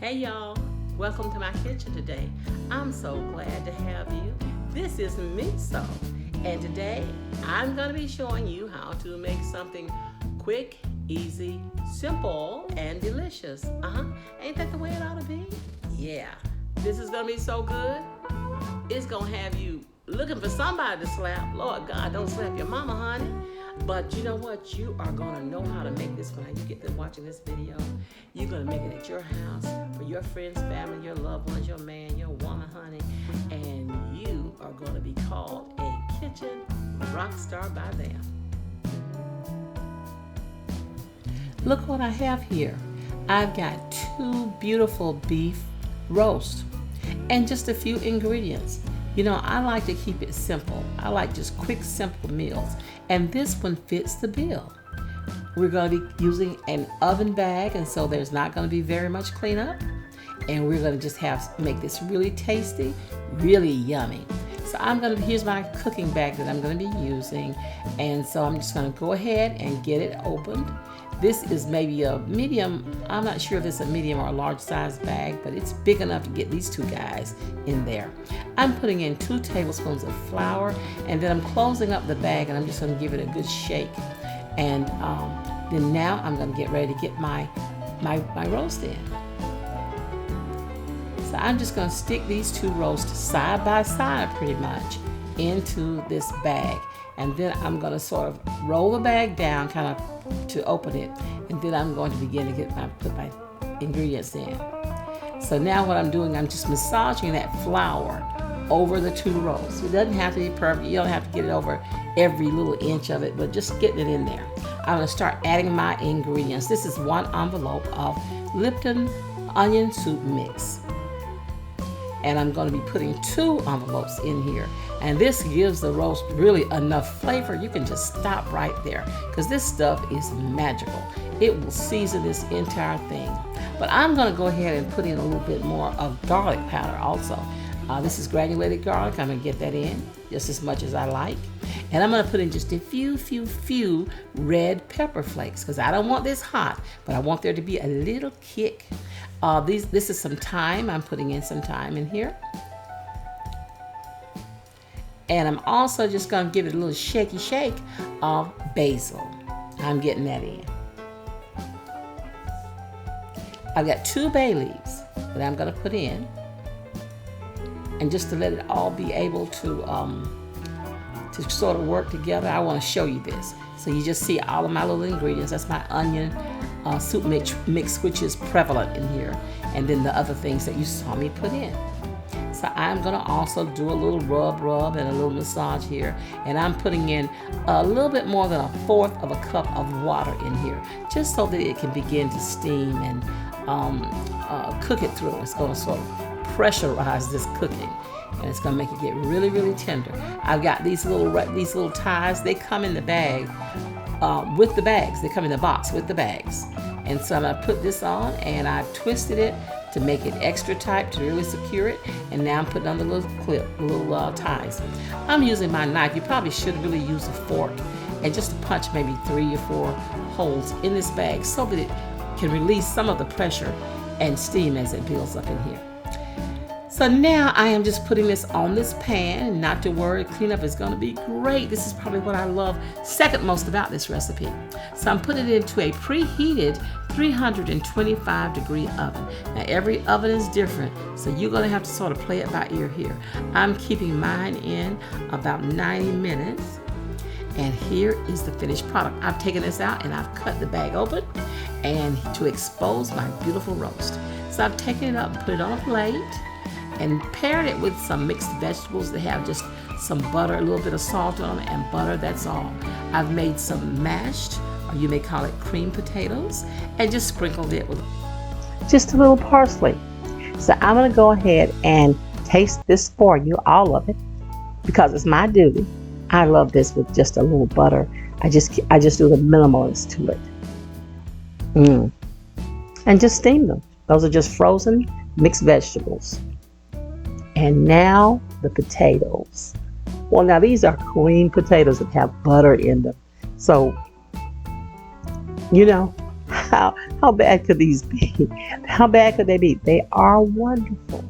Hey y'all, welcome to my kitchen today. I'm so glad to have you. This is Meso, and today I'm going to be showing you how to make something quick, easy, simple, and delicious. Ain't that the way it ought to be? Yeah, this is going to be so good. It's going to have you looking for somebody to slap. Lord God, don't slap your mama, honey. But you know what? You are going to know how to make this when you get to watching this video. You're going to make it at your house, for your friends, family, your loved ones, your man, your woman, honey. And you are going to be called a kitchen rock star by them. Look what I have here. I've got 2 beautiful beef roasts and just a few ingredients. You know, I like to keep it simple. I like just quick, simple meals. And this one fits the bill. We're going to be using an oven bag, and so there's not going to be very much cleanup. And we're going to just make this really tasty, really yummy. So here's my cooking bag that I'm going to be using. And so I'm just going to go ahead and get it opened. This is maybe a medium. I'm not sure if it's a medium or a large size bag, but it's big enough to get these 2 guys in there. I'm putting in 2 tablespoons of flour, and then I'm closing up the bag, and I'm just going to give it a good shake. And then now I'm going to get ready to get my roast in. So I'm just going to stick these 2 roasts side by side pretty much into this bag. And then I'm going to sort of roll the bag down kind of to open it. And then I'm going to begin to put my ingredients in. So now what I'm doing, I'm just massaging that flour over the 2 roasts. It doesn't have to be perfect. You don't have to get it over every little inch of it, but just getting it in there. I'm going to start adding my ingredients. This is 1 envelope of Lipton onion soup mix. And I'm going to be putting 2 envelopes in here. And this gives the roast really enough flavor. You can just stop right there because this stuff is magical. It will season this entire thing. But I'm going to go ahead and put in a little bit more of garlic powder also. This is granulated garlic. I'm going to get that in just as much as I like. And I'm going to put in just a few red pepper flakes because I don't want this hot, but I want there to be a little kick. This is some thyme. I'm putting in some thyme in here. And I'm also just going to give it a little shaky shake of basil. I'm getting that in. I've got 2 bay leaves that I'm going to put in. And just to let it all be able to sort of work together, I want to show you this. So you just see all of my little ingredients. That's my onion soup mix, which is prevalent in here. And then the other things that you saw me put in. So I'm going to also do a little rub and a little massage here. And I'm putting in a little bit more than 1/4 of a cup of water in here, just so that it can begin to steam and cook it through. It's going to sort of pressurize this cooking. And it's going to make it get really, really tender. I've got these little ties. They come in the bag with the bags. They come in the box with the bags. And so I'm going to put this on, and I've twisted it to make it extra tight to really secure it. And now I'm putting on the little ties. I'm using my knife. You probably should really use a fork and just to punch maybe 3 or 4 holes in this bag so that it can release some of the pressure and steam as it builds up in here. So now I am just putting this on this pan, not to worry, cleanup is going to be great. This is probably what I love second most about this recipe. So I'm putting it into a preheated 325-degree oven. Now every oven is different, so you're going to have to sort of play it by ear here. I'm keeping mine in about 90 minutes. And here is the finished product. I've taken this out and I've cut the bag open and to expose my beautiful roast. So I've taken it up and put it on a plate and paired it with some mixed vegetables that have just some butter, a little bit of salt on them, and butter, that's all. I've made some mashed, or you may call it cream potatoes, and just sprinkled it with just a little parsley. So I'm going to go ahead and taste this for you, all of it, because it's my duty. I love this with just a little butter. I just do the minimalist to it. And just steam them. Those are just frozen mixed vegetables. And now the potatoes. Well, now these are cream potatoes that have butter in them. So, you know, how How bad could these be? How bad could they be? They are wonderful.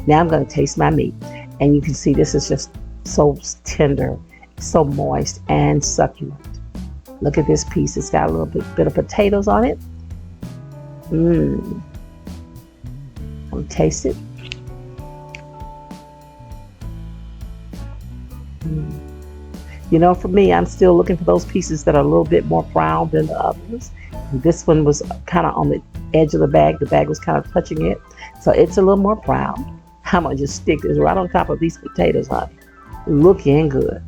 Now I'm going to taste my meat. And you can see this is just so tender, so moist and succulent. Look at this piece. It's got a little bit of potatoes on it. I'm going to taste it. You know, for me, I'm still looking for those pieces that are a little bit more brown than the others. This one was kind of on the edge of the bag. The bag was kind of touching it. So it's a little more brown. I'm going to just stick this right on top of these potatoes, honey. Looking good.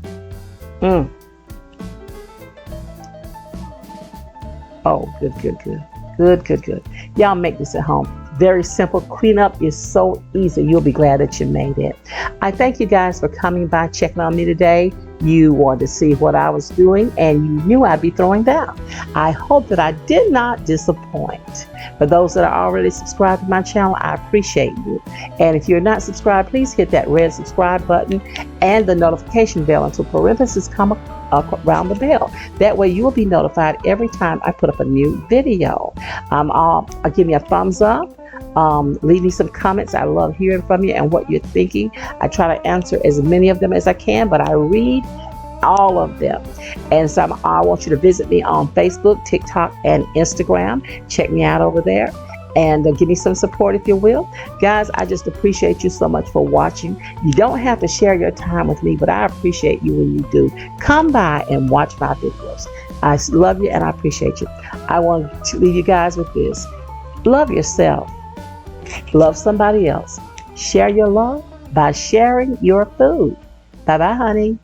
Oh, good. Y'all make this at home. Very simple. Cleanup is so easy. You'll be glad that you made it. I thank you guys for coming by, checking on me today. You wanted to see what I was doing, and you knew I'd be throwing down. I hope that I did not disappoint. For those that are already subscribed to my channel, I appreciate you. And if you're not subscribed, please hit that red subscribe button and the notification bell until parentheses come around the bell. That way you will be notified every time I put up a new video. I'll give me a thumbs up. Leave me some comments. I love hearing from you and what you're thinking. I try to answer as many of them as I can, but I read all of them. And so I want you to visit me on Facebook, TikTok, and Instagram. Check me out over there and give me some support if you will. Guys, I just appreciate you so much for watching. You don't have to share your time with me, but I appreciate you when you do. Come by and watch my videos. I love you and I appreciate you. I want to leave you guys with this. Love yourself. Love somebody else. Share your love by sharing your food. Bye-bye, honey.